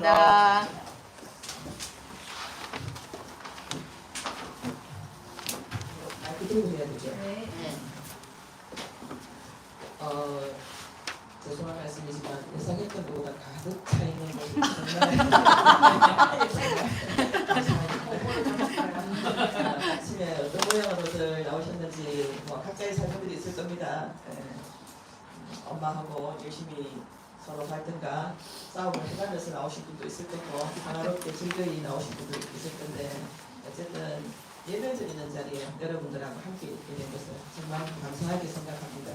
감사합니다. 그대로 해야 되죠. 네. 죄송한 말씀이지만 예상했던 것보다 가득 차 있는 모습 정말 아침에 어떤 모양으로들 나오셨는지 뭐 각자의 사정들이 있을 겁니다. 엄마하고 열심히 서로 갈등과 싸움을 해가면서 나오신 분도 있을 거고 평화롭게 즐거이 나오신 분도 있을 건데 어쨌든 예배 드리는 자리에 여러분들하고 함께 있게 된 것을 정말 감사하게 생각합니다.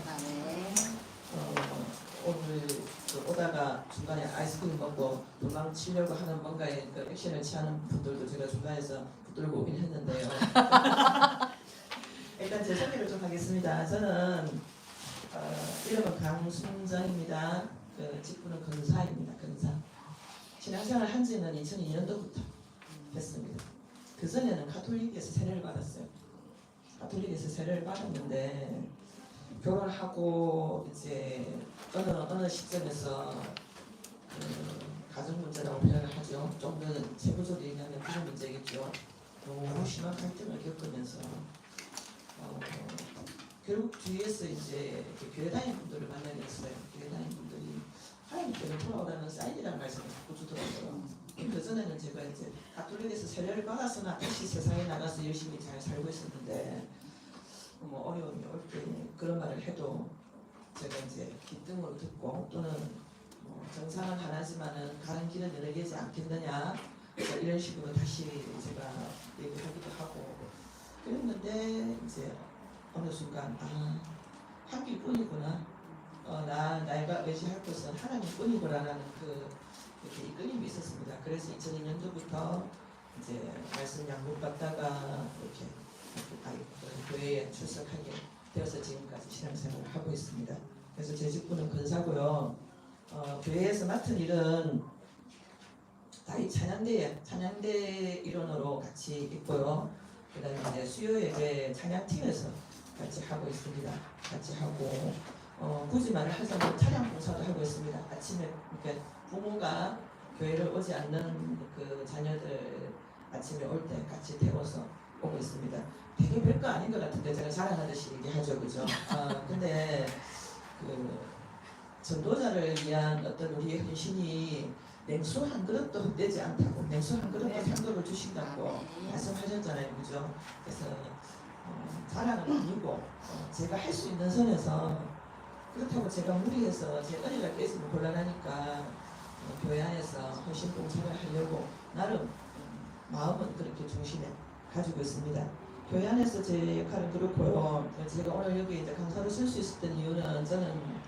오늘 오다가 중간에 아이스크림 먹고 도망치려고 하는 뭔가의 그 액션을 취하는 분들도 제가 중간에서 붙들고 오긴 했는데요. 일단 제 소개를 좀 하겠습니다. 저는 이름은 강순정입니다. 그 직분은 근사입니다. 근사. 신앙생활 한 지는 2002년도부터 했습니다. 그 전에는 가톨릭에서 세례를 받았어요. 가톨릭에서 세례를 받았는데 결혼하고 이제 어느 시점에서 가정 문제라고 표현을 하죠. 좀 더 세부적으로 얘기하면 그런 문제겠죠. 너무 심한 갈등을 겪으면서 결국 뒤에서 이제 교회 다니는 분들을 만나게 됐어요. 교회 다니는 분들이 하나님께로 돌아오라는 사인이라는 말씀을 자꾸 주더라고요. 그 전에는 제가 이제 가톨릭에서 세례를 받았으나 다시 세상에 나가서 열심히 잘 살고 있었는데 뭐 어려움이 올 때 그런 말을 해도 제가 이제 기뜸으로 듣고 또는 뭐 정상은 하나지만은 가는 길은 여러 개지 않겠느냐 이런 식으로 다시 제가 얘기하기도 하고 그랬는데 이제 어느 순간 한 길뿐이구나 내가 의지할 것은 하나님뿐이구나라는 이렇게 이끌림이 있었습니다. 그래서 2002년도부터 이제 말씀 양육받다가 이렇게 교회에 출석하게 되어서 지금까지 신앙생활을 하고 있습니다. 그래서 제 직분은 근사고요. 교회에서 맡은 일은 다 이 찬양대 일원으로 같이 있고요. 그다음에 이제 수요 예배 찬양팀에서 같이 하고 있습니다. 같이 하고 굳이 말을 하자면 찬양 봉사도 하고 있습니다. 아침에 이렇게 부모가 교회를 오지 않는 그 자녀들 아침에 올 때 같이 태워서 오고 있습니다. 되게 별거 아닌 것 같은데 제가 자랑하듯이 얘기하죠, 그죠? 근데 그 전도자를 위한 어떤 우리의 헌신이 냉수 한 그릇도 헛되지 않다고 냉수 한 그릇도 상급을 주신다고 말씀하셨잖아요, 그죠? 그래서 자랑은 아니고 제가 할 수 있는 선에서 그렇다고 제가 무리해서 제 은혜가 깨지면 곤란하니까 교회 안에서 헌신 봉사를 하려고 나름 마음은 그렇게 중심에 가지고 있습니다. 교회 안에서 제 역할은 그렇고요. 제가 오늘 여기 이제 강사로 쓸 수 있었던 이유는 저는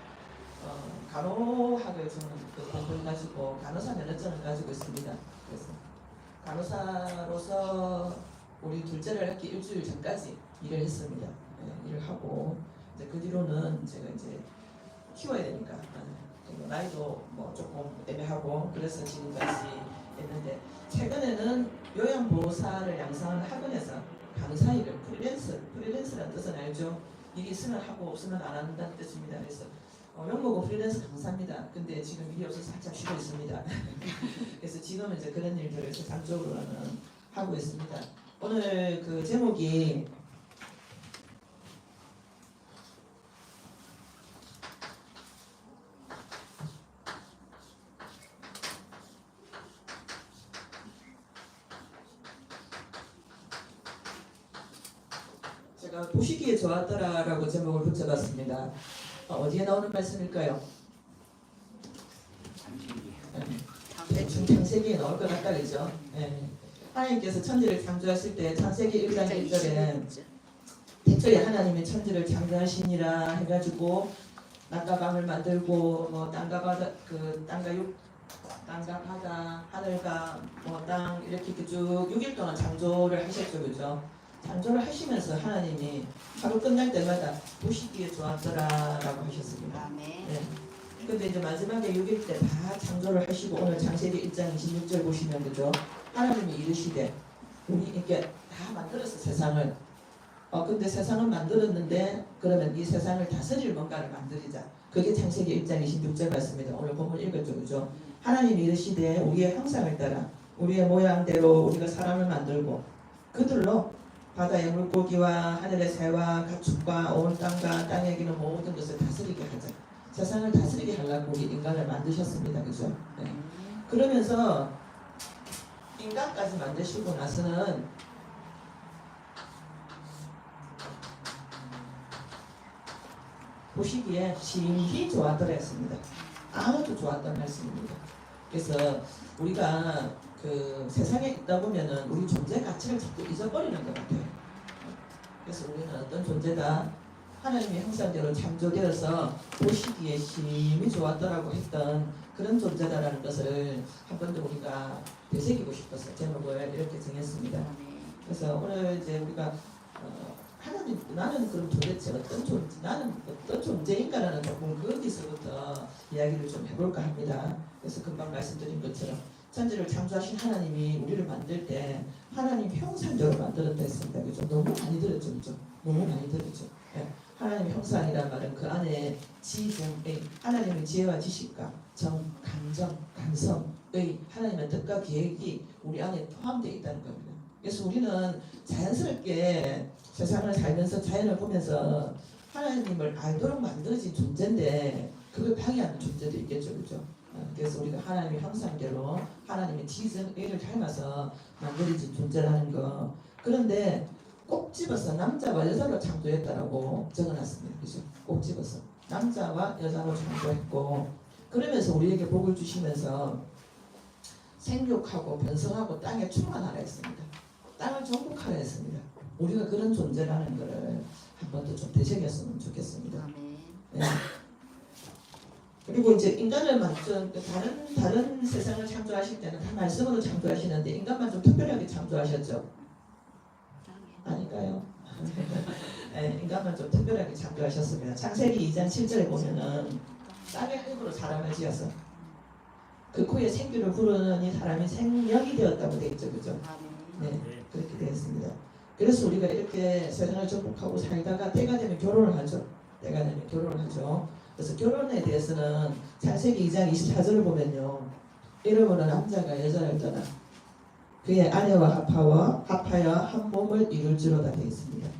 간호학을 저는 그 공부를 가지고 간호사 면허증을 가지고 있습니다. 그래서 간호사로서 우리 둘째를 낳기 일주일 전까지 일을 했습니다. 일을 하고 이제 그 뒤로는 제가 이제 키워야 되니까 나이도 뭐 조금 애매하고 그래서 지금까지 했는데 최근에는 요양보호사를 양성하는 학원에서 강사 일을 프리랜서라는 뜻은 알죠? 일이 있으면 하고 없으면 안 한다는 뜻입니다. 그래서 영모고 프리랜서 강사입니다. 근데 지금 일이 없어서 살짝 쉬고 있습니다. 그래서 지금은 이제 그런 일들을 세상적으로는 하고 있습니다. 오늘 그 제목이 제가 보시기에 좋았더라라고 제목을 붙여봤습니다. 어디에 나오는 말씀일까요? 대충 창세기에 나올 것 같다, 그죠? 하나님께서 천지를 창조하실 때 창세기 1장 1절에 태초에 하나님이 천지를 창조하시니라 해가지고 낮과 밤을 만들고 뭐 땅과 바다 땅과 바다 하늘과 뭐 땅 이렇게 쭉 6일 동안 창조를 하셨죠, 그죠? 창조를 하시면서 하나님이 하루 끝날 때마다 보시기에 좋았더라라고 하셨습니다. 네. 근데 이제 마지막에 6일 때 다 창조를 하시고 오늘 창세기 1장 26절 보시면 그죠? 하나님이 이르시되 우리 이렇게 다 만들어서 세상을 근데 세상을 만들었는데 그러면 이 세상을 다스릴 뭔가를 만들자. 그게 창세기 1장 26절 말씀입니다. 오늘 본문 읽었죠, 그죠? 하나님이 이르시되 우리의 형상을 따라 우리의 모양대로 우리가 사람을 만들고 그들로 바다의 물고기와 하늘의 새와 가축과 온 땅과 땅에 기는 모든 것을 다스리게 하자. 세상을 다스리게 하려고 우리 인간을 만드셨습니다, 그죠? 네. 그러면서 인간까지 만드시고 나서는 보시기에 심히 좋았더라 했습니다. 아주 좋았던 말씀입니다. 그래서 우리가 그 세상에 있다 보면은 우리 존재 가치를 자꾸 잊어버리는 것 같아요. 그래서 우리는 어떤 존재다? 하나님의 형상대로 창조되어서 보시기에 심히 좋았더라고 했던 그런 존재다라는 것을 한 번 더 우리가 되새기고 싶어서 제목을 이렇게 정했습니다. 그래서 오늘 이제 우리가 하나님, 나는 그럼 도대체 나는 어떤 존재인가라는 조금 거기서부터 이야기를 좀 해볼까 합니다. 그래서 금방 말씀드린 것처럼 천지를 창조하신 하나님이 우리를 만들 때 하나님 형상대로 만들었다 했습니다. 그죠? 너무 많이 들었죠, 그죠? 너무 많이 들었죠. 네. 하나님 형상이라는 말은 그 안에 지정의 하나님의 지혜와 지식과 정, 감정, 감성의 하나님의 뜻과 계획이 우리 안에 포함되어 있다는 겁니다. 그래서 우리는 자연스럽게 세상을 살면서 자연을 보면서 하나님을 알도록 만들어진 존재인데 그걸 방해하는 존재도 있겠죠, 그죠? 그래서 우리가 하나님의 형상대로 하나님의 지성의를 닮아서 만들어진 존재라는 거. 그런데 꼭 집어서 남자와 여자로 창조했다라고 적어놨습니다, 그죠? 꼭 집어서 남자와 여자로 창조했고, 그러면서 우리에게 복을 주시면서 생육하고 번성하고 땅에 충만하라 했습니다. 땅을 정복하라 했습니다. 우리가 그런 존재라는 것을 한 번 더 좀 되새겼으면 좋겠습니다. 네. 그리고 이제 인간을 만든 다른 세상을 창조하실 때는 다 말씀으로 창조하시는데 인간만 좀 특별하게 창조하셨죠? 아닐까요? 네, 인간만 좀 특별하게 창조하셨습니다. 창세기 2장 7절에 보면은 땅의 흙으로 사람을 지어서 그 후에 생기를 부르니 사람이 생명이 되었다고 되어 있죠, 그죠? 네, 그렇게 되어 있습니다. 그래서 우리가 이렇게 세상을 정복하고 살다가 때가 되면 결혼을 하죠. 때가 되면 결혼을 하죠. 그래서 결혼에 대해서는 창세기 2장 24절을 보면요, 이러므로 남자가 여자를 떠나 그의 아내와 합하여 한 몸을 이룰지로다 되어 있습니다.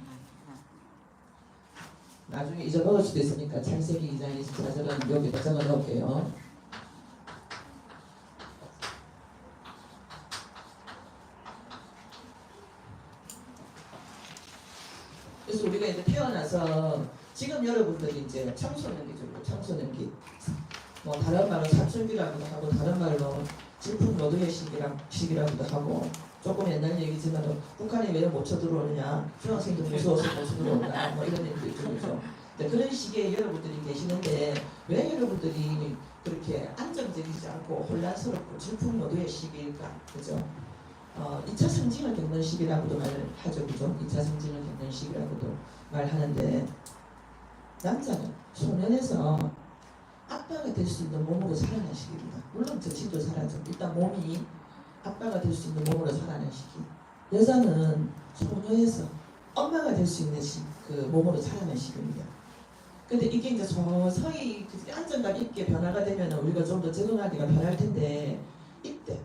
나중에 잊어먹을 수도 있으니까 창세기 2장 24절은 여기다 적어 놓을게요. 그래서 우리가 이제 태어나서 지금 여러분들이 이제 청소년기죠. 청소년기. 뭐 다른 말로 사춘기라고도 하고 다른 말로 질풍 노도의 시기라고도 하고, 조금 옛날 얘기지만 북한이 왜 못 쳐들어오느냐, 중학생들 무서워서 못 쳐들어온다, 뭐 이런 얘기도 있죠, 그죠? 그런 시기에 여러분들이 계시는데 왜 여러분들이 그렇게 안정적이지 않고 혼란스럽고 질풍 노도의 시기일까, 그죠? 2차 성징을 겪는 시기라고도 말하죠, 그죠? 2차 성징을 겪는 시기라고도 말하는데, 남자는 소년에서 아빠가 될 수 있는 몸으로 살아난 시기입니다. 물론 정신도 살아죠. 일단 몸이 아빠가 될 수 있는 몸으로 살아난 시기. 여자는 소녀에서 엄마가 될 수 있는 그 몸으로 살아난 시기입니다. 근데 이게 이제 서서히 안정감 있게 변화가 되면 우리가 좀 더 적응하기가 변할 텐데, 이때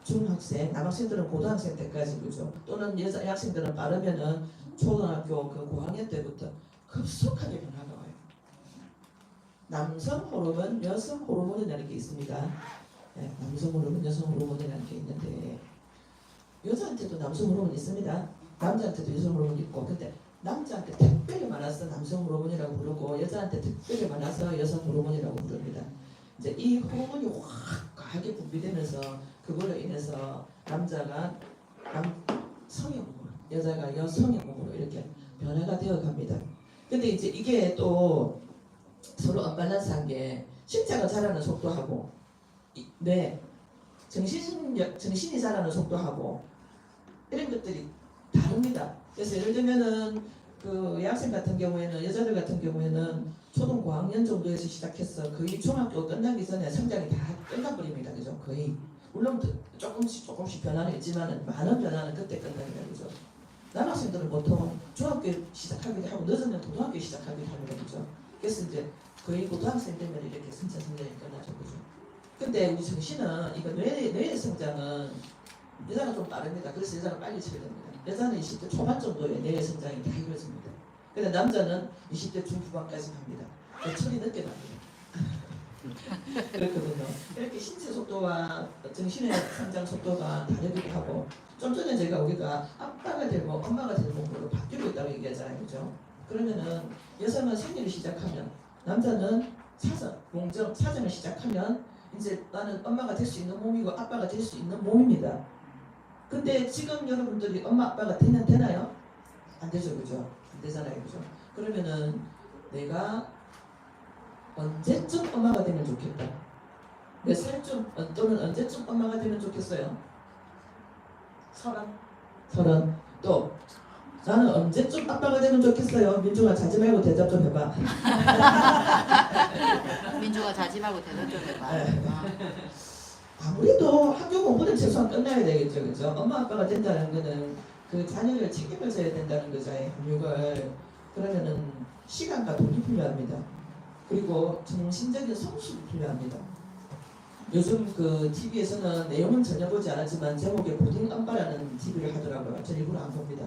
중학생, 남학생들은 고등학생 때까지, 그죠? 또는 여학생들은 빠르면은 초등학교 그 고학년 때부터 급속하게 변화가 와요. 남성 호르몬, 여성 호르몬이라는 게 있습니다. 네, 남성 호르몬, 여성 호르몬이라는 게 있는데, 여자한테도 남성 호르몬이 있습니다. 남자한테도 여성 호르몬이 있고, 근데 남자한테 특별히 많아서 남성 호르몬이라고 부르고, 여자한테 특별히 많아서 여성 호르몬이라고 부릅니다. 이제 이 호르몬이 확 강하게 분비되면서 그걸로 인해서 남자가 남성의 몸으로, 여자가 여성의 몸으로 이렇게 변화가 되어 갑니다. 근데 이제 이게 또 서로 언밸런스한 게, 신체가 자라는 속도하고 정신이 자라는 속도하고 이런 것들이 다릅니다. 그래서 예를 들면은 그 여학생 같은 경우에는, 여자들 같은 경우에는 초등 고학년 정도에서 시작해서 거의 중학교 끝나기 전에 성장이 다 끝나버립니다, 그죠? 거의. 물론 조금씩 변화는 있지만 많은 변화는 그때 끝납니다, 그죠? 남학생들은 보통 중학교 시작하기도 하고 늦으면 고등학교 시작하기도 합니다, 그죠? 그래서 이제 거의 고등학생 되면 이렇게 선차 성장이 끝나죠, 그죠? 근데 우리 정신은 이거 뇌의 성장은 여자가 좀 빠릅니다. 그래서 여자가 빨리 쳐야 됩니다. 여자는 20대 초반 정도에 뇌의 성장이 다 이루어집니다. 근데 남자는 20대 중후반까지 갑니다. 철이 늦게 납니다. 그렇거든요. 이렇게 신체 속도와 정신의 성장 속도가 다르기도 하고 좀 전에 우리가 아빠가 되고 엄마가 되는 몸으로 바뀌고 있다고 얘기하잖아요. 그죠? 그러면은 여성은 생리를 시작하면 남자는 사정을 시작하면 이제 나는 엄마가 될 수 있는 몸이고 아빠가 될 수 있는 몸입니다. 근데 지금 여러분들이 엄마 아빠가 되나요? 안 되죠. 그죠? 안 되잖아요. 그죠? 그러면은 내가 언제쯤 엄마가 되면 좋겠다. 몇 살쯤 또는 언제쯤 엄마가 되면 좋겠어요? 30. 또 나는 언제쯤 아빠가 되면 좋겠어요. 민주가 자지 말고 대답 좀 해봐. 민주가 자지 말고 대답 좀 해봐. 아무래도 학교 공부는 최소한 끝나야 되겠죠. 그죠? 엄마 아빠가 된다는 거는 그 자녀를 책임을 져야 된다는 거잖아요. 교육을. 그러면은 시간과 돈이 필요합니다. 그리고 정신적인 성숙이 필요합니다. 요즘 그 TV에서는 내용은 전혀 보지 않았지만 제목에 고딩 엄마라는 TV를 하더라고요. 저 일부러 안 봅니다.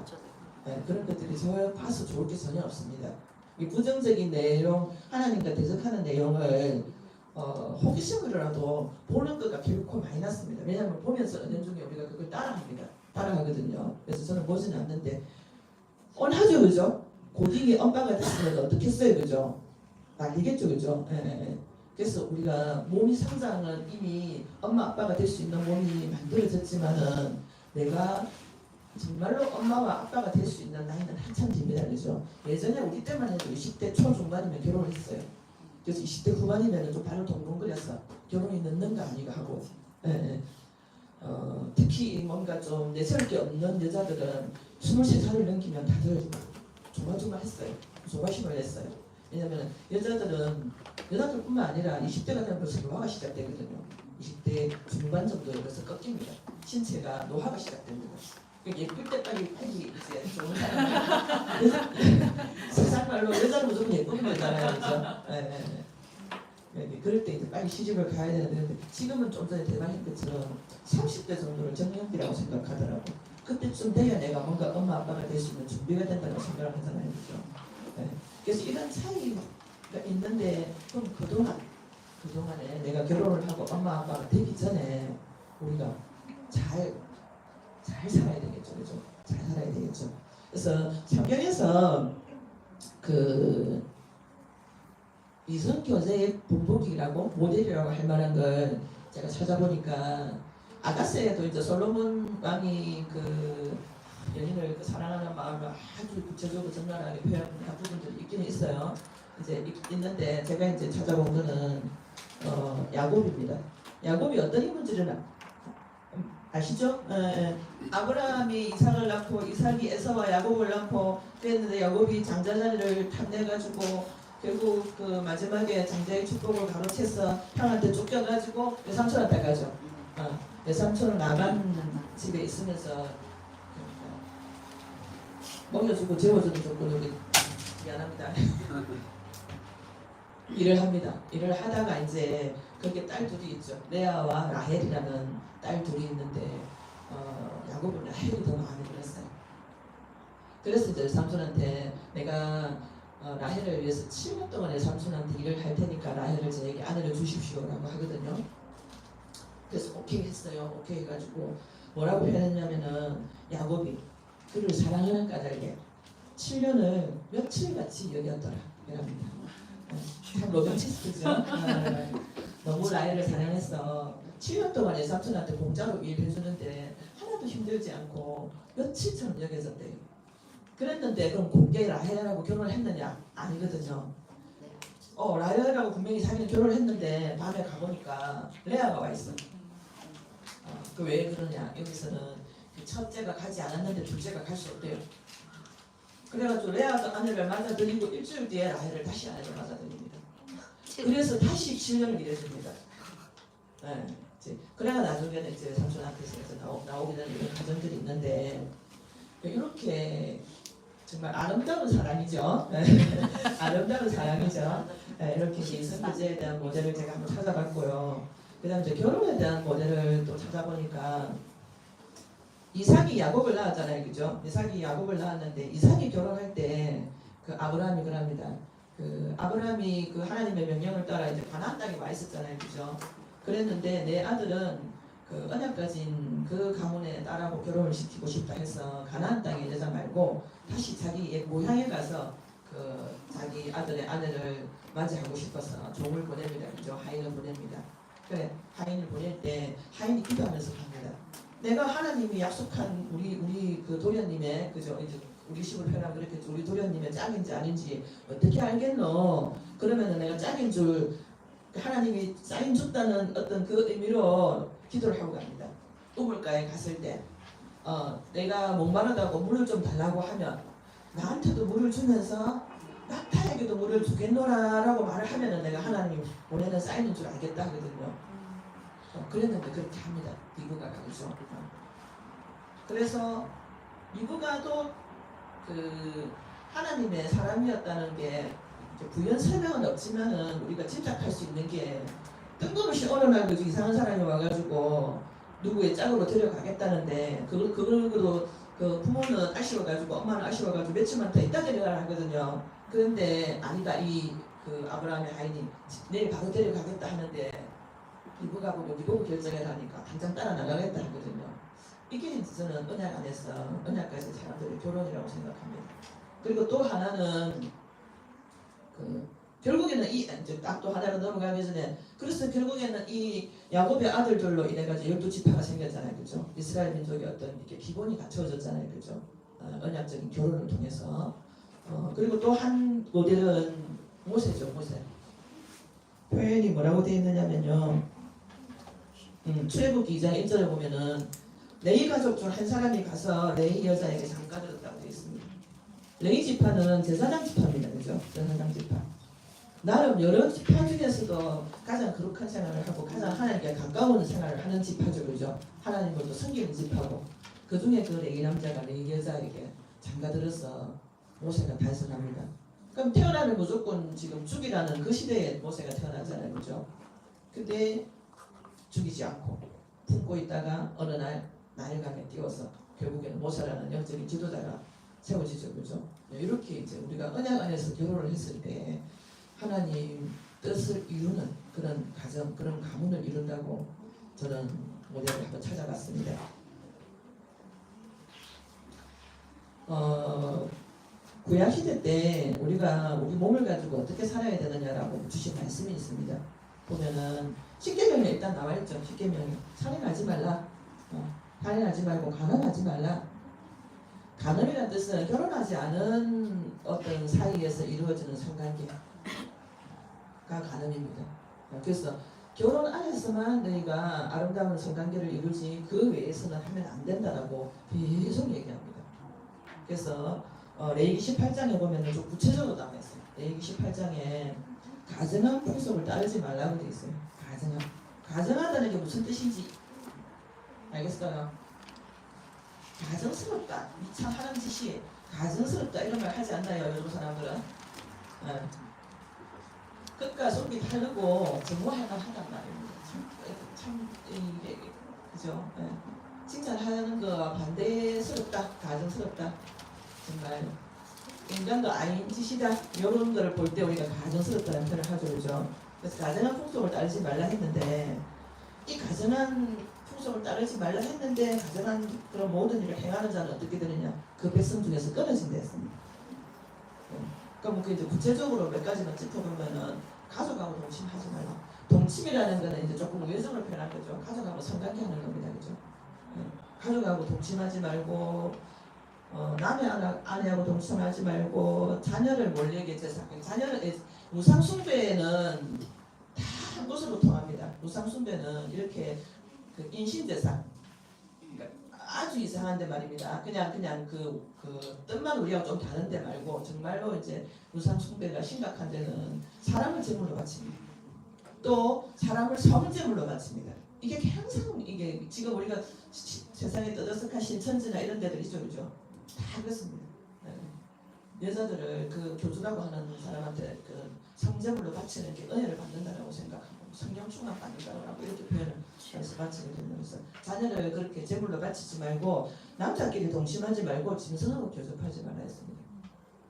네, 그런 것들이 저 봐서 좋을 게 전혀 없습니다. 이 부정적인 내용, 하나님과 대적하는 내용을 호기심으로라도 보는 것과 결코 마이너스입니다. 왜냐하면 보면서 은연중에 우리가 그걸 따라하거든요. 그래서 저는 보지는 않는데 뻔하죠, 그죠? 고딩이 엄마가 됐으면 어떻겠어요, 그죠? 난리겠죠, 그죠? 예. 그래서 우리가 몸이 성장은 이미 엄마 아빠가 될 수 있는 몸이 만들어졌지만은 내가 정말로 엄마와 아빠가 될 수 있는 나이는 한참 뒤입니다. 그죠? 예전에 우리 때만 해도 20대 초중반이면 결혼을 했어요. 그래서 20대 후반이면 좀 발을 동동거렸어. 결혼이 늦는가 아니가 하고. 예. 특히 뭔가 좀 내세울 게 없는 여자들은 23살을 넘기면 다들 조마조마했어요. 조바심을 냈어요. 왜냐면 여자들뿐만 아니라 20대가 되면 벌써 노화가 시작되거든요. 20대 중반 정도에 벌써 꺾입니다. 신체가 노화가 시작됩니다. 예쁠 때 빨리 이제 좋은 사람. 세상 말로 여자는 무조건 예쁘는 거잖아요, 그죠? 네. 그럴 때 이제 빨리 시집을 가야 되는데 지금은 좀 전에 대박인 것처럼 30대 정도를 정년기라고 생각하더라고. 그때쯤 돼야 내가 뭔가 엄마 아빠가 될 수 있는 준비가 된다고 생각을 하잖아요, 그죠? 네. 그래서 이런 차이가 있는데 그럼 그동안에 내가 결혼을 하고 엄마 아빠가 되기 전에 우리가 잘 살아야 되겠죠, 그죠? 잘 살아야 되겠죠. 그래서 성경에서 그 이성 교제의 본보기라고 모델이라고 할 만한 걸 제가 찾아보니까 아가스에도 이제 솔로몬 왕이 그 연인을 사랑하는 마음을 아주 구체적으로 적나라하게 표현한 부분들이 있기는 있어요. 이제 있는데 제가 이제 찾아본 거는 야곱입니다. 야곱이 어떤 인물인지를 아시죠? 아브라함이 이삭을 낳고 이삭이 에서와 야곱을 낳고 그랬는데 야곱이 장자자리를 탐내가지고 결국 그 마지막에 장자의 축복을 가로채서 형한테 쫓겨가지고 외삼촌한테 가죠. 외삼촌은 나만 집에 있으면서 먹여주고 재워주는 조건으로 미안합니다. 일을 합니다. 일을 하다가 이제 거기에 딸 둘이 있죠. 레아와 라헬이라는 딸 둘이 있는데 야곱은 라헬이 더 마음에 들었어요. 그래서 이제 삼촌한테 내가 라헬을 위해서 7년 동안에 삼촌한테 일을 할 테니까 라헬을 저에게 아내를 주십시오라고 하거든요. 그래서 오케이 했어요. 오케이 해가지고 뭐라고 표현했냐면은 야곱이 그를 사랑하는 까닭에 7년을 며칠같이 여겼더라 이랍니다. 참 로맨티스트죠. 너무 라헬을 사랑해서 7년 동안에 삼촌한테 공짜로 일해주는데 하나도 힘들지 않고 며칠처럼 여겨졌대요. 그랬는데 그럼 공개 라헬하고 결혼을 했느냐? 아니거든요. 라헬하고 분명히 자기는 결혼을 했는데 밤에 가보니까 레아가 와 있어. 그 왜 그러냐? 여기서는 그 첫째가 가지 않았는데 둘째가 갈 수 없대요. 그래가지고 레아가 아내를 맞아들이고 일주일 뒤에 라헬을 다시 아내를 맞아들입니다. 그래서 다시 7년을 일해줍니다. 네. 그래가 나중에는 이제 삼촌 앞에서 나오게 되는 이런 과정들이 있는데 이렇게 정말 아름다운 사랑이죠. 아름다운 사랑이죠. 이렇게 이제 선교제에 대한 모델을 제가 한번 찾아봤고요. 그다음에 이제 결혼에 대한 모델을 또 찾아보니까 이삭이 야곱을 낳았잖아요, 그죠? 이삭이 야곱을 낳았는데 이삭이 결혼할 때 그 아브라함이 그럽니다. 그 아브라함이 그 하나님의 명령을 따라 이제 가나안 땅에 와 있었잖아요, 그죠? 그랬는데 내 아들은 그 언약 가진 그 가문의 딸하고 결혼을 시키고 싶다 해서 가나안 땅의 여자 말고 다시 자기 옛 고향에 가서 그 자기 아들의 아내를 맞이하고 싶어서 종을 보냅니다, 그죠? 하인을 보냅니다. 그래, 하인을 보낼 때 하인이 기도하면서 갑니다. 내가 하나님이 약속한 우리 그 도련님의 그죠? 이제 우리 식으로 표현하면 그렇겠죠. 우리 도련님의 짝인지 아닌지 어떻게 알겠노? 그러면은 내가 짝인 줄 하나님이 사인 줬다는 어떤 그 의미로 기도를 하고 갑니다. 우물가에 갔을 때 내가 목마르다고 물을 좀 달라고 하면 나한테도 물을 주면서 낙타에게도 물을 주겠노라라고 말을 하면은 내가 하나님이 보내는 사인인 줄 알겠다 하거든요. 그랬는데 그렇게 합니다. 미국가 가죠. 그래서 미국가도 그 하나님의 사람이었다는 게 부연 설명은 없지만은 우리가 짐작할 수 있는 게 뜬금없이 어느 날 그 이상한 사람이 와가지고 누구의 짝으로 데려가겠다는데 그걸로 그 부모는 아쉬워가지고 엄마는 아쉬워가지고 며칠만 더 있다 데려가라 하거든요. 그런데 아니다 이 그 아브라함의 하인이 내일 바로 데려가겠다 하는데 이거가 보고 이거 결정해라니까 당장 따라 나가겠다 하거든요. 이게 저는 언약 안에서 언약까지 사람들의 결혼이라고 생각합니다. 그리고 또 하나는 그 결국에는 이 이제 딱 또 하나로 넘어가기 전에 그래서 결국에는 이 야곱의 아들들로 인해 가지고 12지파가 생겼잖아요, 그죠? 이스라엘 민족의 어떤 이렇게 기본이 갖춰졌잖아요, 그죠? 언약적인 결혼을 통해서 그리고 또 한 모델은 모세죠, 모세. 표현이 뭐라고 되어 있느냐면요. 출애굽기 2장 1절에 보면은 레위 가족 중 한 사람이 가서 레위 여자에게 장가들었다고 되어 있습니다. 레위 지파는 제사장 지파입니다, 그죠? 제사장 지파. 나름 여러 지파 중에서도 가장 거룩한 생활을 하고 가장 하나님께 가까운 생활을 하는 지파죠, 그죠? 하나님을 또 섬기는 지파고 그 중에 그 레위 남자가 레위 여자에게 장가들어서 모세가 단선합니다. 그럼 태어나면 무조건 지금 죽이라는 그 시대에 모세가 태어나잖아요, 그죠? 근데 죽이지 않고 품고 있다가 어느 날 나일강에 띄워서 결국에는 모세라는 영적인 지도자가 세워지죠, 그죠? 이렇게 이제 우리가 언약 안에서 결혼을 했을 때 하나님 뜻을 이루는 그런 가정, 그런 가문을 이룬다고 저는 모델을 한번 찾아봤습니다. 구약시대 때 우리가 우리 몸을 가지고 어떻게 살아야 되느냐라고 주신 말씀이 있습니다. 보면은 십계명에 일단 나와있죠. 십계명에 살인하지 말라, 살인하지 말고 간음하지 말라. 간음이라는 뜻은 결혼하지 않은 어떤 사이에서 이루어지는 성관계가 간음입니다. 그래서 결혼 안에서만 너희가 아름다운 성관계를 이루지 그 외에서는 하면 안 된다라고 계속 얘기합니다. 그래서 레위기 18장에 보면 좀 구체적으로 나와 있어요. 레위기 18장에 가증한 풍속을 따르지 말라고 되어 있어요. 가증하다는 게 무슨 뜻인지 알겠어요? 가증스럽다, 참 하는 짓이 가증스럽다 이런 말 하지 않나요, 요즘 사람들은? 끝과 속이 다르고 정모할만 하단 말입니다. 참 이게 그죠? 칭찬하는 거 반대스럽다, 가증스럽다. 정말 인간도 아닌 짓이다 이런 거를 볼 때 우리가 가증스럽다는 표현을 하죠, 그죠? 그래서 가증한 풍속을 따르지 말라 했는데 이 가증한 풍속을 따르지 말라 했는데 가증한 그런 모든 일을 행하는 자는 어떻게 되느냐? 그 백성 중에서 끊어진다 했습니다. 그러니까 뭐 이제 구체적으로 몇 가지만 짚어보면은 가족하고 동침하지 말라. 동침이라는 거는 이제 조금 우회성을 표현한 거죠. 가족하고 성관계하는 겁니다, 그죠? 가족하고 동침하지 말고 남의 아내하고 동침하지 말고 자녀를 몰래게 제사하고 자녀를 우상 숭배는 다 한 곳으로 통합니다. 우상 숭배는 이렇게 그 인신 제사, 그러니까 아주 이상한데 말입니다. 그냥 그 뜻만 우리하고 좀 다른데 말고 정말로 이제 우상 숭배가 심각한 데는 사람을 제물로 바칩니다. 또 사람을 성제물로 바칩니다. 이게 항상 이게 지금 우리가 세상에 떠들썩한 신천지나 이런 데들 있죠, 그죠? 다 그렇습니다. 여자들을 그 교주라고 하는 사람한테 그 성제물로 바치는 게 은혜를 받는다라고 생각하고 성령 충만 받는다라고 이렇게 표현을 해서 바치게 되면서 자녀를 그렇게 제물로 바치지 말고 남자끼리 동심하지 말고 짐승하고 교접하지 말라 했습니다.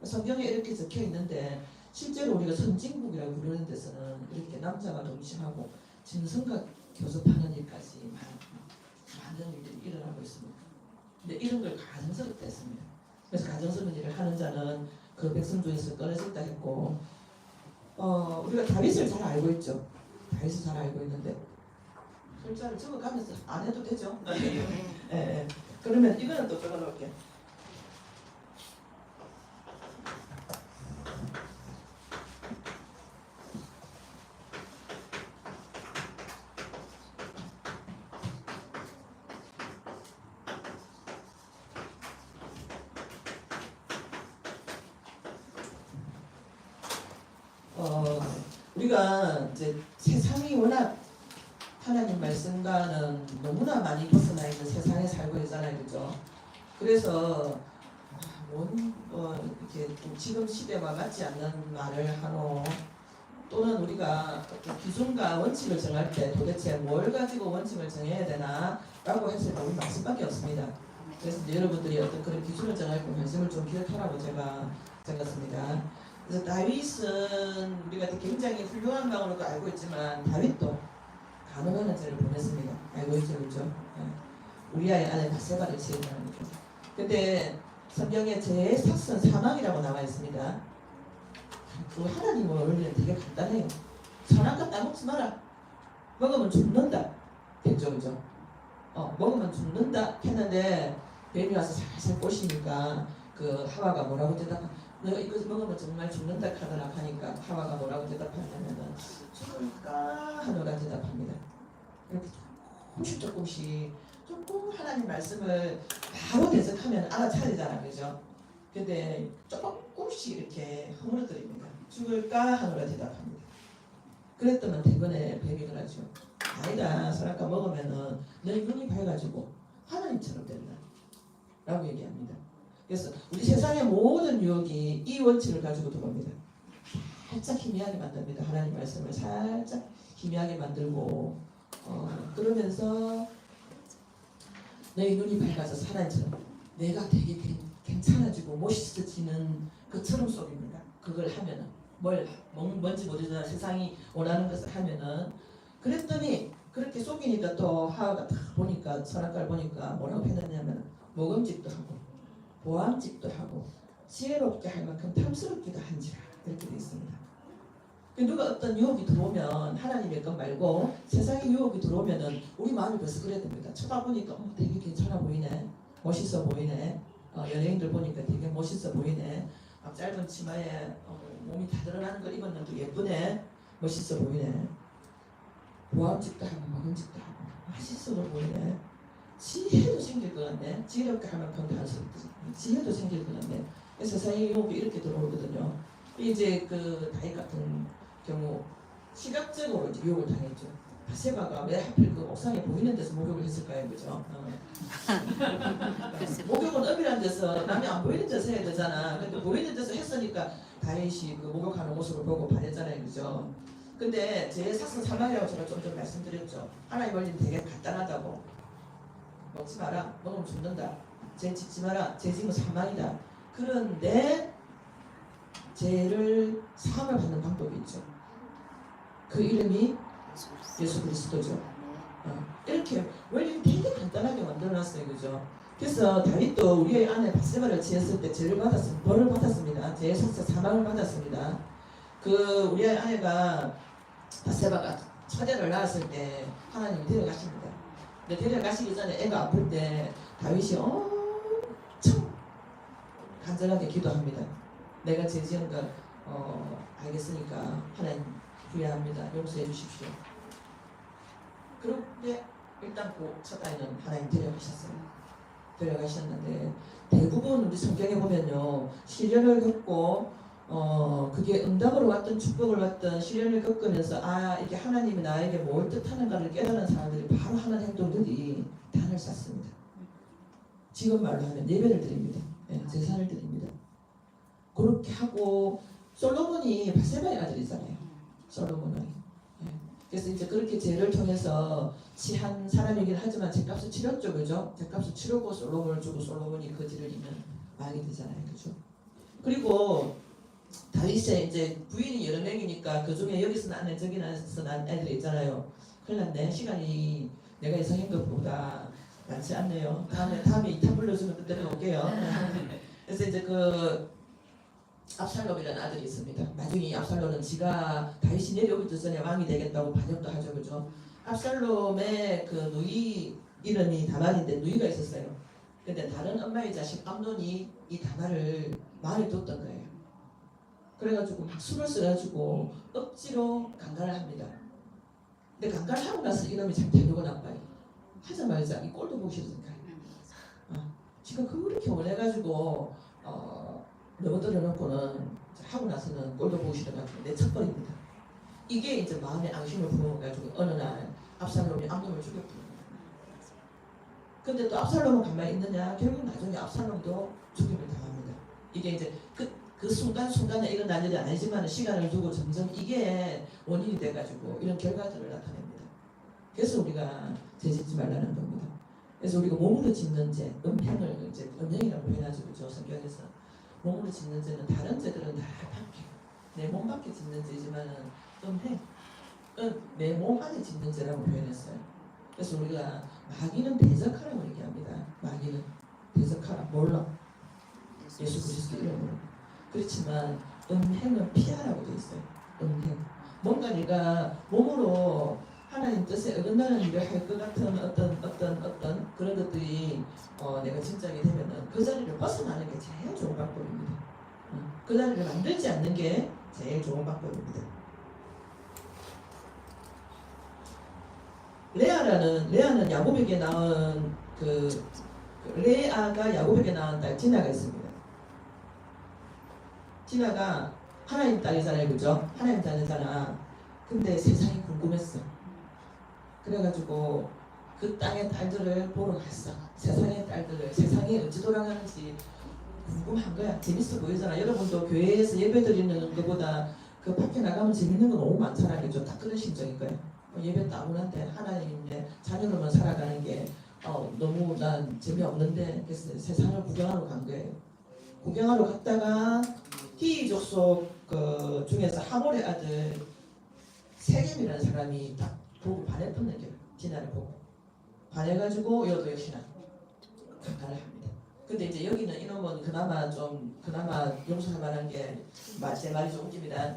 성경에 이렇게 적혀 있는데 실제로 우리가 선진국이라고 부르는 데서는 이렇게 남자가 동심하고 짐승과 교접하는 일까지 많은 일들이 일어나고 있습니다. 근데 이런 걸 가증스럽다 했습니다. 그래서 가증스러운 일을 하는 자는 그 백성 중에서 끊어진다 했고 우리가 다윗을 잘 알고 있죠. 다윗을 잘 알고 있는데 글자를 적어가면서 안 해도 되죠. 예. 그러면 이거는 또 적어놓을게. 우리가 이제 세상이 워낙 하나님 말씀과는 너무나 많이 벗어나 있는 세상에 살고 있잖아요, 그죠? 그래서 이렇게 지금 시대와 맞지 않는 말을 하노 또는 우리가 기준과 원칙을 정할 때 도대체 뭘 가지고 원칙을 정해야 되나라고 했을 때 우리 말씀밖에 없습니다. 그래서 이제 여러분들이 어떤 그런 기준을 정할 때 관심을 좀 기억하라고 제가 적었습니다. 그래서 다윗은 우리가 굉장히 훌륭한 마음으로 알고 있지만 다윗도 가늠하는 죄를 범했습니다. 알고 있죠, 그렇죠? 우리아의 아내 바세바를 지었다는 거죠. 근데 성경에 죄의 삭은 사망이라고 나와 있습니다. 그 하나님의 원리는 되게 간단해요. 선악과 따먹지 마라. 먹으면 죽는다. 됐죠, 그죠? 먹으면 죽는다 했는데 뱀이 와서 살살 꼬시니까 그 하와가 뭐라고 대답하? 내가 이거 먹으면 정말 죽는다 하더라 하니까 하와가 뭐라고 대답하냐면은 죽을까 하노라 대답합니다. 이렇게 조금씩 조금 하나님 말씀을 바로 대적하면 알아차리잖아, 그죠? 근데 조금씩 이렇게 허물어뜨립니다. 죽을까 하노라 대답합니다. 그랬더니 대번에 뱀이 그러죠. 아니다, 선악과 먹으면은 너희 눈이 밝아지고 하나님처럼 된다 라고 얘기합니다. 그래서 우리 세상의 모든 유혹이 이 원칙을 가지고 들어옵니다. 살짝 희미하게 만듭니다. 하나님 말씀을 살짝 희미하게 만들고 그러면서 너희 눈이 밝아서 사람처럼 내가 되게 괜찮아지고 멋있어지는 것처럼 속입니다. 그걸 하면은 뭔지 모르지만 세상이 원하는 것을 하면은 그랬더니 그렇게 속이니까 또 하와가 딱 보니까 선악과를 보니까 뭐라고 했느냐면 먹음직도 하고 보암직도 하고 지혜롭게 할 만큼 탐스럽기도 한지라 이렇게 되어 있습니다. 누가 어떤 유혹이 들어오면 하나님의 것 말고 세상의 유혹이 들어오면은 우리 마음이 벌써 그래야 됩니다. 쳐다보니까 되게 괜찮아 보이네, 멋있어 보이네, 연예인들 보니까 되게 멋있어 보이네, 짧은 치마에 몸이 다 드러나는 걸 입었는데 예쁘네, 멋있어 보이네, 보암직도 하고 먹음직도 하고 맛있어 보이네, 지혜도 생길 것 같네, 지혜롭게 할 만큼 탐스럽지, 지혜도 생길 것 같네. 세상의 유혹이 이렇게 들어오거든요. 이제 그 다윗 같은 경우 시각적으로 이제 유혹을 당했죠. 바세바가 왜 하필 그 옥상에 보이는 데서 목욕을 했을까요, 그죠? 목욕은 엄밀한 데서 남이 안 보이는 데서 해야 되잖아. 근데 보이는 데서 했으니까 다윗이 그 목욕하는 모습을 보고 반했잖아요, 그죠? 근데 제 삭은 사망이라고 제가 좀 전에 말씀드렸죠. 하나님 원리는 되게 간단하다고. 먹지 마라, 먹으면 죽는다. 죄 짓지 마라, 죄 지면 사망이다. 그런데 죄를 사함을 받는 방법이 있죠. 그 이름이 예수 그리스도죠. 이렇게 원리는 되게 간단하게 만들어놨어요, 그죠? 그래서 다윗도 우리의 아내 바세바를 지었을 때 죄를 벌을 받았습니다. 죄의 삭사 사망을 받았습니다. 그 우리의 아내가 바세바가 처제를 낳았을 때 하나님이 데려가십니다. 근데 데려가시기 전에 애가 아플 때 다윗이 엄청 간절하게 기도합니다. 내가 죄 지은 걸 알겠으니까 하나님 후회합니다. 용서해 주십시오. 그런데 일단 그 첫 아이는 하나님 데려가셨는데 대부분 우리 성경에 보면요, 시련을 겪고 그게 응답으로 왔던 축복을 왔던 시련을 겪으면서 이게 하나님이 나에게 뭘 뜻하는가를 깨달은 사람들이 바로 하는 행동들이 단을 쌓습니다. 지금 말로 하면 예배를 드립니다. 제사를 드립니다. 그렇게 하고 솔로몬이 바세바의 아들이잖아요. 솔로몬은. 예. 그래서 이제 그렇게 죄를 통해서 취한 사람이긴 하지만 죄값을 치렀죠, 그죠? 죄값을 치르고 솔로몬을 주고 솔로몬이 그 죄를 입는 왕이 되잖아요, 그죠? 그리고 다윗의 이제 부인이 여러 명이니까 그 중에 여기서 난 애, 저기 나서 난 애들이 있잖아요. 큰일 났네. 시간이 내가 예상한 것보다 많지 않네요. 다음에 2탄 불러주면 그때는 올게요. 그래서 이제 그 압살롬이라는 아들이 있습니다. 나중에 이 압살롬은 지가 다윗이 내려오기 전에 왕이 되겠다고 반역도 하죠, 그죠? 압살롬의 그 누이 이름이 다말인데 누이가 있었어요. 근데 다른 엄마의 자식 암논이 이 다말을 마을에 뒀던 거예요. 그래가지고 막 술을 써가지고 억지로 강간을 합니다. 근데 강간을 하고 나서 이놈이 참 태도가 나빠요. 하자마자 이 꼴도 보기 싫으니까. 지가 그렇게 원해가지고 넘어뜨려놓고는 하고 나서는 꼴도 보기 싫어가지고 내쳐버립니다. 이게 이제 마음의 앙심을 부어가지고 어느 날 압살롬이 암놈을 죽였거든요. 근데 또 압살롬은 가만히 있느냐? 결국 나중에 압살롬도 죽임을 당합니다. 이게 이제 그 순간순간에 일어난 일이 아니지만 시간을 두고 점점 이게 원인이 돼가지고 이런 결과들을 나타냅니다. 그래서 우리가 죄짓지 말라는 겁니다. 그래서 우리가 몸으로 짓는 죄, 음행을 이제 음행이라고 표현하죠, 그죠? 성경에서 몸으로 짓는 죄는 다른 죄들은 다 밖에 내 몸 밖에 짓는 죄지만은 음행, 내 몸 안에 짓는 죄라고 표현했어요. 그래서 우리가 마귀는 대적하라고 얘기합니다. 마귀는 대적하라, 몰라. 예수 그리스도 이름으로. 그렇지만 음행은 피하라고 돼 있어요. 음행. 뭔가 내가 몸으로 하나님 뜻에 어긋나는 일을 할 것 같은 어떤 그런 것들이 내가 진작에 되면은 그 자리를 벗어나는 게 제일 좋은 방법입니다. 그 자리를 만들지 않는 게 제일 좋은 방법입니다. 레아는 야곱에게 낳은 레아가 야곱에게 낳은 딸 디나가 있습니다. 디나가 하나님 딸이잖아요, 그죠? 하나님 딸이잖아. 근데 세상이 궁금했어. 그래가지고 그 땅의 딸들을 보러 갔어. 세상의 딸들을, 세상이 어찌 돌아가는지 궁금한 거야. 재밌어 보이잖아. 여러분도 교회에서 예배 드리는 것보다 그 밖에 나가면 재밌는 거 너무 많잖아요, 그죠? 딱 그런 심정일 거예요. 예배 따분한데 하나님인데 자녀로만 살아가는 게 너무 난 재미없는데 그래서 세상을 구경하러 간 거예요. 구경하러 갔다가 히위 족속 그 중에서 하몰의 아들 세겜이라는 사람이 딱 보고 반했던 거예요. 디나를 보고 반해가지고 여도 역시나 강간을 합니다. 근데 이제 여기는 이놈은 그나마 용서할 만한 게 제 말이 조금입니다.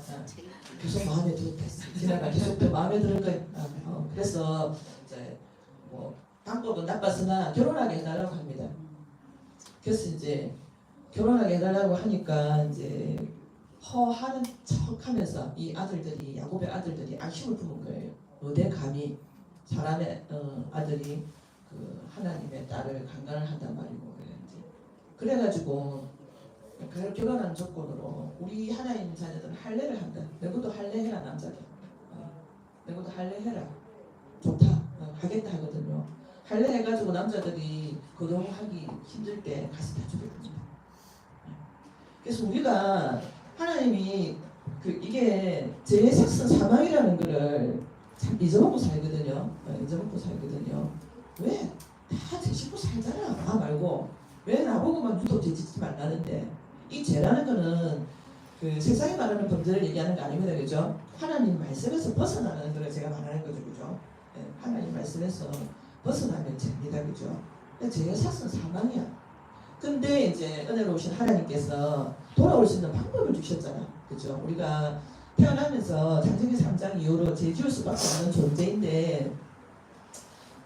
계속 마음에 들었겠어. 디나가 계속 또 마음에 들을 거예요. 그래서 이제 뭐 방법은 나빴으나 결혼하게 해달라고 합니다. 그래서 이제 결혼하게 해달라고 하니까 이제 허하는 척하면서 이 아들들이 야곱의 아들들이 안심을 품은 거예요. 어디 감히 사람의 아들이 그 하나님의 딸을 강간을 한단 말이고 그래가지고 결혼한 조건으로 우리 하나님 자녀들은 할례를 한다. 너희도 할례해라 남자들. 너희도 할례해라. 좋다. 하겠다 하거든요. 할례해가지고 남자들이 거동하기 힘들 때 가서 다 죽였거든요. 그래서 우리가 하나님이 이게 죄의 색선 사망이라는 거를 참 잊어먹고 살거든요. 잊어먹고 살거든요. 왜? 다 죄 짓고 살잖아. 나 말고 왜 나보고만 유독 죄 짓지 말라는데 이 죄라는 거는 그 세상에 말하는 범죄를 얘기하는 거 아닙니다. 그죠? 하나님 말씀에서 벗어나는 걸 제가 말하는 거죠. 그죠? 네, 하나님 말씀에서 벗어나면 죄입니다. 그죠? 죄의 삭은 사망이야. 근데 이제 은혜로우신 하나님께서 돌아올 수 있는 방법을 주셨잖아. 그죠? 우리가 태어나면서 창세기 3장 이후로 죄 지을 수밖에 없는 존재인데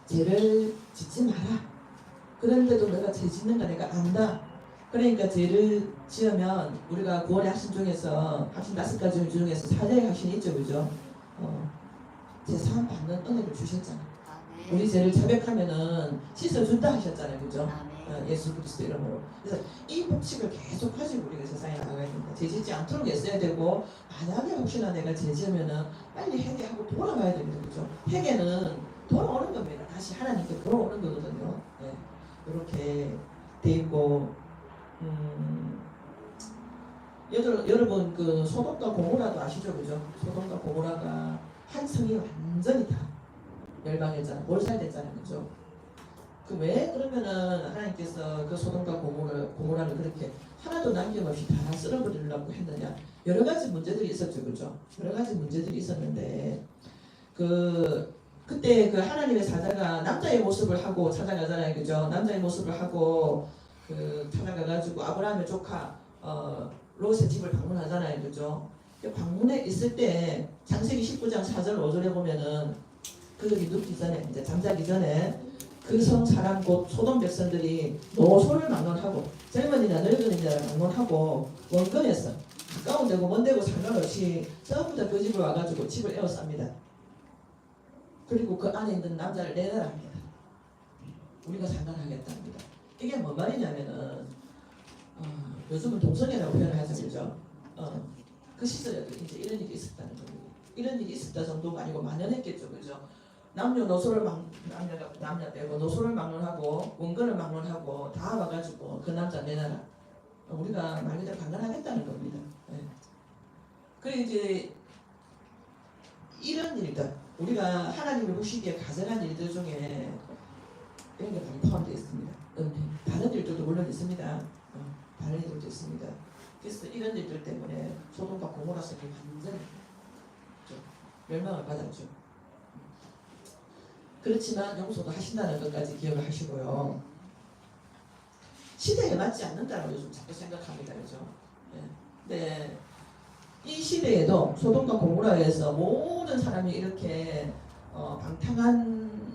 죄를 짓지 마라. 그런데도 내가 죄 짓는 거 내가 안다. 그러니까 죄를 지으면 우리가 구원의 학신 중에서 학신 5가지 중에서 사죄의 학신이 있죠. 그죠? 제사함 받는 은혜를 주셨잖아. 우리 죄를 자백하면은 씻어준다 하셨잖아요. 그죠? 예수 그리스도 이름으로. 그래서 이 법칙을 계속 가지고 우리가 세상에 나가야 됩니다. 죄 짓지 않도록 애써야 되고 만약에 혹시나 내가 죄 지으면은 빨리 회개하고 돌아가야 됩니다. 그죠? 회개는 돌아오는 겁니다. 다시 하나님께 돌아오는 거거든요. 이렇게 돼 있고 여러분 그 소돔과 고모라도 아시죠, 그죠? 소돔과 고모라가 한 성이 완전히 다 멸망했잖아, 몰살됐잖아요, 그죠? 그 왜 그러면은 하나님께서 그 소돔과 고모라를 그렇게 하나도 남김없이 다 쓸어버리려고 했느냐? 여러 가지 문제들이 있었죠, 그죠? 여러 가지 문제들이 있었는데 그때 그 하나님의 사자가 남자의 모습을 하고 찾아가잖아요, 그죠? 남자의 모습을 하고 그 찾아가가지고 아브라함의 조카 롯의 집을 방문하잖아요, 그죠? 방문에 있을 때 창세기 19장 4절 5절에 보면은 그들이 눕기 전에 이제 잠자기 전에 그 성 사람 곧 소돔 백성들이 노소를 막론하고 젊은이나 늙은이나 막론하고 원건해서 가까운 데고 먼 데고 상관없이 전부 다 그 집을 와가지고 집을 에워쌉니다. 그리고 그 안에 있는 남자를 내달합니다. 우리가 상관하겠답니다. 이게 뭔 말이냐면은 요즘은 동성애라고 표현을 하죠, 그죠? 그 시절에도 이제 이런 일이 있었다는 겁니다. 이런 일이 있었다 정도가 아니고 만연했겠죠, 그죠? 남녀노소를 남녀 빼고 노소를 막론하고 원건을 막론하고 다 와가지고 그 남자 내놔라. 우리가 말 그대로 강간하겠다는 겁니다. 네. 그리고 이제 이런 일들, 우리가 하나님을 보시기에 가증한 일들 중에 이런 게 많이 포함되어 있습니다. 다른 일들도 물론 있습니다. 다른 일들도 있습니다. 그래서 이런 일들 때문에 소돔과 고모라 성이 완전히 멸망을 받았죠. 그렇지만 용서도 하신다는 것까지 기억을 하시고요. 시대에 맞지 않는다고 요즘 자꾸 생각합니다, 그죠? 네. 이 시대에도 소돔과 고모라에서 모든 사람이 이렇게 방탕한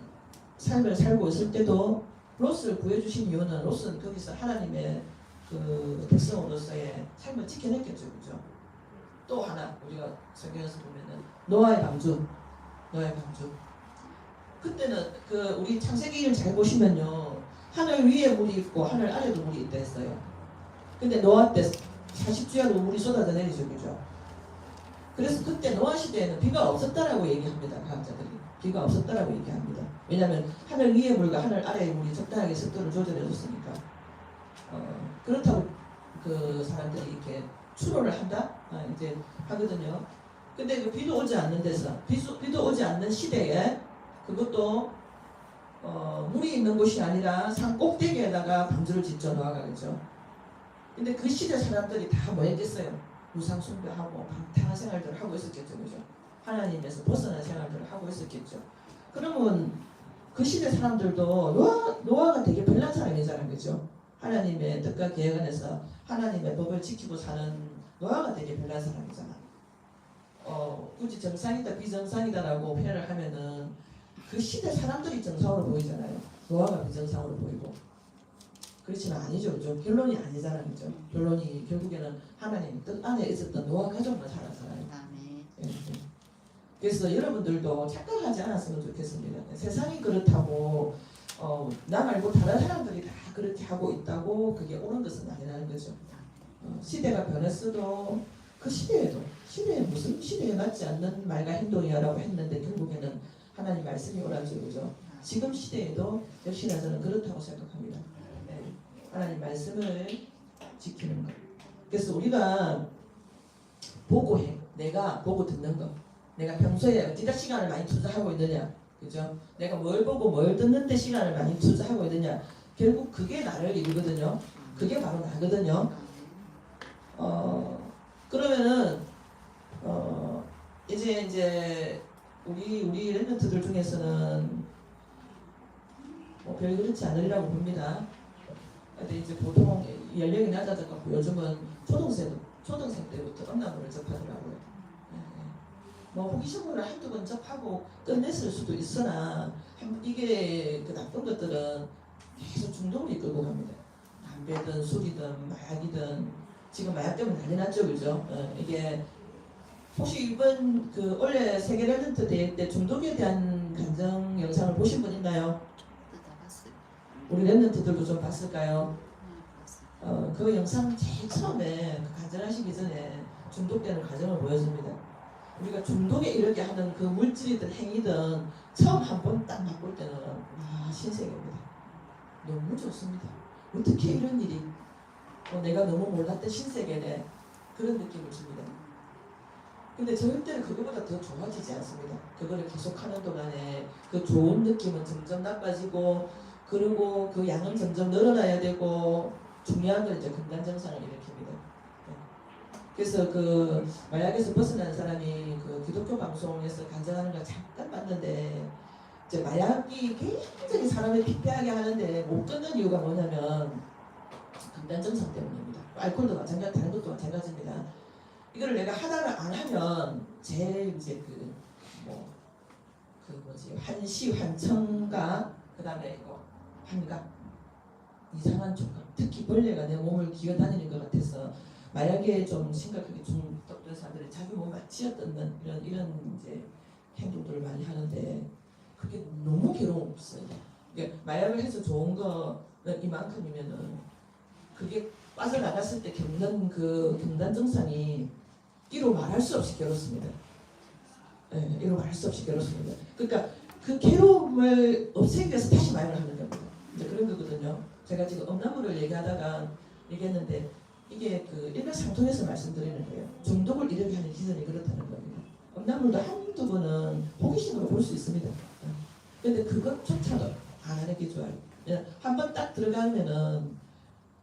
삶을 살고 있을 때도 롯을 구해주신 이유는 롯은 거기서 하나님의 그 백성으로서의 삶을 지켜냈겠죠, 그죠? 또 하나 우리가 성경에서 보면은 노아의 방주. 그때는 그 우리 창세기를 잘 보시면요, 하늘 위에 물이 있고 하늘 아래도 물이 있다 했어요. 근데 노아 때 40주야로 물이 쏟아져 내리죠, 그죠? 그래서 그때 노아 시대에는 비가 없었다라고 얘기합니다, 과학자들이. 비가 없었다라고 얘기합니다. 왜냐하면 하늘 위의 물과 하늘 아래의 물이 적당하게 습도를 조절해줬으니까. 그렇다고 그 사람들이 이렇게 추론을 한다? 이제 하거든요. 근데 그 비도 오지 않는 데서, 비도 오지 않는 시대에 그것도 물이 있는 곳이 아니라 산 꼭대기에다가 방주를 짓죠, 노아가, 그죠? 근데 그 시대 사람들이 다 뭐 했겠어요? 우상 숭배하고 방탕한 생활들을 하고 있었겠죠, 그죠? 하나님에서 벗어난 생활들을 하고 있었겠죠. 그러면 그 시대 사람들도 노아가 되게 별난 사람이잖아요, 그죠? 하나님의 뜻과 계획 안에서 하나님의 법을 지키고 사는 노아가 되게 별난 사람이잖아. 굳이 정상이다 비정상이다라고 표현을 하면은 그 시대 사람들이 정상으로 보이잖아요. 노아가 비정상으로 보이고. 그렇지만 아니죠, 그죠? 결론이 아니잖아요, 그죠? 결론이 결국에는 하나님 뜻 안에 있었던 노아 가족만 살았잖아요. 예. 그래서 여러분들도 착각하지 않았으면 좋겠습니다. 세상이 그렇다고 나 말고 다른 사람들이 다 그렇게 하고 있다고 그게 옳은 것은 아니라는 거죠. 시대가 변했어도 그 시대에 무슨 시대에 맞지 않는 말과 행동이야라고 했는데 결국에는 하나님 말씀이 옳아져, 그죠? 지금 시대에도 역시나 저는 그렇다고 생각합니다. 네. 하나님 말씀을 지키는 것. 그래서 우리가 보고해. 내가 보고 듣는 것. 내가 평소에 어디다 시간을 많이 투자하고 있느냐, 그죠? 내가 뭘 보고 뭘 듣는데 시간을 많이 투자하고 있느냐. 결국 그게 나를 이루거든요. 그게 바로 나거든요. 그러면은 이제 우리 랩런트들 중에서는 뭐 별 그렇지 않으리라고 봅니다. 근데 이제 보통 연령이 낮아져갖고 요즘은 초등생 때부터 음란물을 접하더라고요. 뭐 호기심으로 한두 번 접하고 끝냈을 수도 있으나 이게 그 나쁜 것들은 계속 중독으로 이끌고 갑니다. 담배든 술이든 마약이든 지금 마약 때문에 난리 났죠, 그죠? 이게 혹시 이번 그 올해 세계 랩런트 대회 때 중독에 대한 간증 영상을 보신 분 있나요? 우리 랩런트들도 좀 봤을까요? 그 영상 제일 처음에 그 간증하시기 전에 중독되는 과정을 보여줍니다. 우리가 중독에 이르게 하는 그 물질이든 행위든 처음 한 번 딱 맛볼 때는 신세계입니다. 너무 좋습니다. 어떻게 이런 일이 내가 너무 몰랐던 신세계네. 그런 느낌을 줍니다. 근데 절대로 그거보다 더 좋아지지 않습니다. 그거를 계속하는 동안에 그 좋은 느낌은 점점 나빠지고 그리고 그 양은 점점 늘어나야 되고 중요한 건 이제 금단정상을 일으킵니다. 네. 그래서 그 마약에서 벗어난 사람이 그 기독교 방송에서 간증하는 걸 잠깐 봤는데 이제 마약이 굉장히 사람을 피폐하게 하는데 못 끊는 이유가 뭐냐면 금단정상 때문입니다. 알코올도 마찬가지, 다른 것도 마찬가지입니다. 이거를 내가 하나를 안 하면 제일 이제 환시, 환청과 그 다음에 이거 환각, 이상한 촉감, 특히 벌레가 내 몸을 기어다니는 것 같아서 마약에 좀 심각하게 중독된 사람들이 자기 몸을 쥐어뜯는 이런 이제 행동들을 많이 하는데 그게 너무 괴로웠어요. 그러니까 마약을 해서 좋은 거는 이만큼이면은 그게 빠져나갔을 때 겪는 그 금단 증상이 이로 말할 수 없이 괴롭습니다. 네, 이로 말할 수 없이 괴롭습니다. 그러니까 그 괴로움을 없애기 위해서 다시 마약을 하는 겁니다. 이제 그런 거거든요. 제가 지금 엄나무를 얘기했는데 이게 그 일맥상통해서 말씀드리는 거예요. 중독을 일으키게 하는 기전이 그렇다는 겁니다. 엄나물도 한두 번은 호기심으로 볼 수 있습니다. 근데 그것조차도 안 하는 게 좋아요. 한 번 딱 들어가면은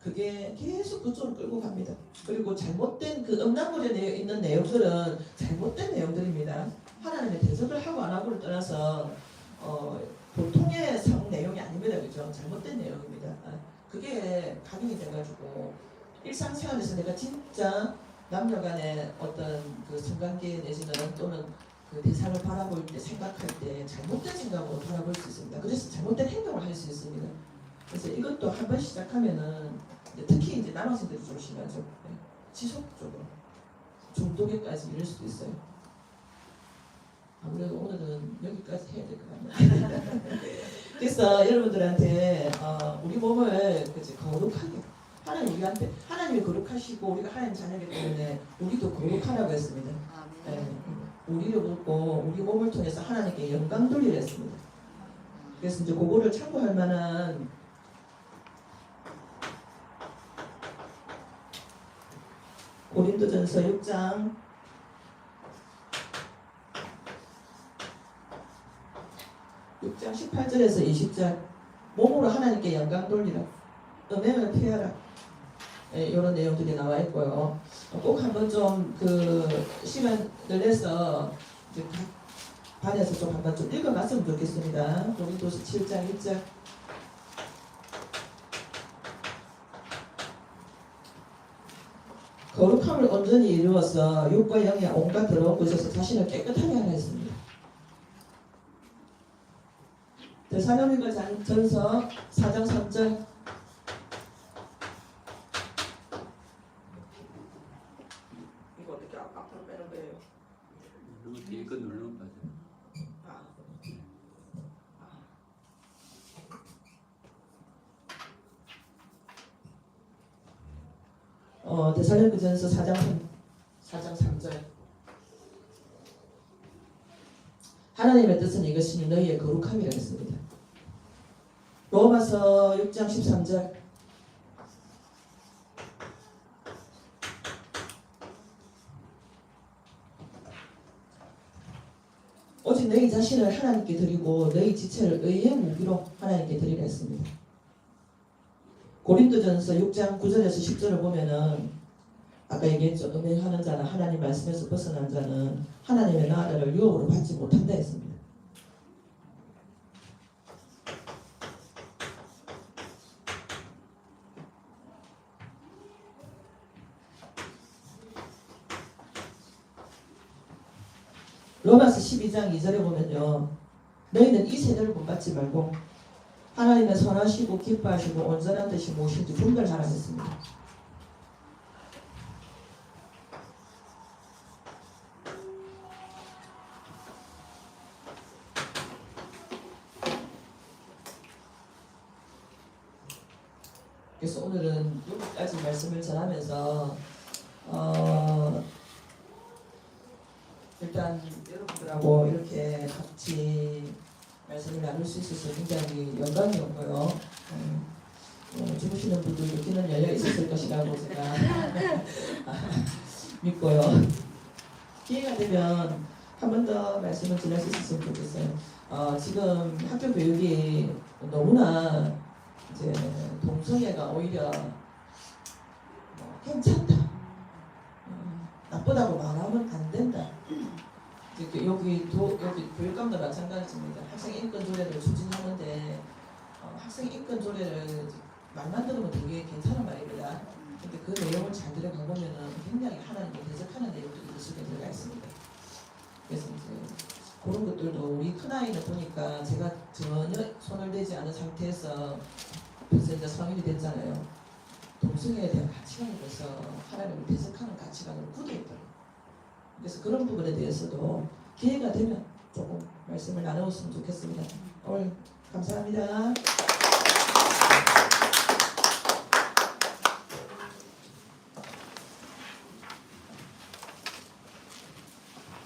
그게 계속 그쪽으로 끌고 갑니다. 그리고 잘못된 그 음란물에 있는 내용들은 잘못된 내용들입니다. 하나님의 대접을 하고 안 하고를 떠나서 보통의 성 내용이 아닙니다. 그죠? 잘못된 내용입니다. 그게 각인이 돼가지고 일상생활에서 내가 진짜 남녀간의 어떤 그 성관계 내지는 또는 그 대상을 바라볼 때 생각할 때 잘못된 생각으로 바라볼 수 있습니다. 그래서 잘못된 행동을 할 수 있습니다. 그래서 이것도 한 번 시작하면은 특히 이제 남학생들이 좀 심하죠. 지속적으로 중독에까지 이를 수도 있어요. 아무래도 오늘은 여기까지 해야 될 것 같네요. 그래서 여러분들한테 우리 몸을 그치, 거룩하게 하나님이 거룩하시고 우리가 하나님 자녀이기 때문에 우리도 거룩하라고 했습니다. 네. 우리를 묻고 우리 몸을 통해서 하나님께 영광 돌리려 했습니다. 그래서 이제 그거를 참고할 만한 고린도전서 6장 18절에서 20절 몸으로 하나님께 영광 돌리라 음행을 피하라 이런 내용들이 나와 있고요. 꼭 한번 좀 그 시간을 내서 이제 각 반에서 좀 한번 좀 읽어봤으면 좋겠습니다. 고린도서 7장 1절 거룩함을 온전히 이루어서 육과 영의 온갖 더러운 곳에서 자신을 깨끗하게 하라 했습니다. 데살로니가 전서 4장 3절 이거 어떻게 앞으로 빼는 거예요? 뒤에 거 누르면 빠져. 데살로니가전서 4장 3절 하나님의 뜻은 이것이니 너희의 거룩함이라 했습니다. 로마서 6장 13절 오직 너희 자신을 하나님께 드리고 너희 지체를 의의 무기로 하나님께 드리라 했습니다. 고린도전서 6장 9절에서 10절을 보면은 아까 얘기했죠. 음행하는 자나 하나님 말씀에서 벗어난 자는 하나님의 나라를 유업으로 받지 못한다 했습니다. 로마서 12장 2절에 보면요. 너희는 이 세대를 본받지 말고 하나님의 선하시고 기뻐하시고 온전한 뜻이 무엇인지 분별하라 했습니다. 그래서 오늘은 여기까지 말씀을 전하면서 일단 여러분들하고 이렇게 같이 말씀을 나눌 수 있어서 굉장히 영광이었고요. 주무시는 분들도 귀는 열려 있었을 것이라고 제가 믿고요. 기회가 되면 한 번 더 말씀을 드릴 수 있었으면 좋겠어요. 지금 학교 교육이 너무나 이제 동성애가 오히려 괜찮다, 나쁘다고 말하면 안 된다. 여기 교육감도 마찬가지입니다. 학생 인권 조례를 추진하는데 학생 인권 조례를 말만 들으면 되게 괜찮은 말입니다. 근데 그 내용을 잘 들어가 보면은 굉장히 하나님께 대적하는 내용들이 그 속에 들어가 있습니다. 그래서 이제 그런 것들도 우리 큰 아이는 보니까 제가 전혀 손을 대지 않은 상태에서 벌써 이제 성인이 됐잖아요. 동성애에 대한 가치관이 벌써 하나님을 대적하는 가치관으로 굳어있더라고요. 그래서 그런 부분에 대해서도 기회가 되면 조금 말씀을 나누었으면 좋겠습니다. 오늘 감사합니다.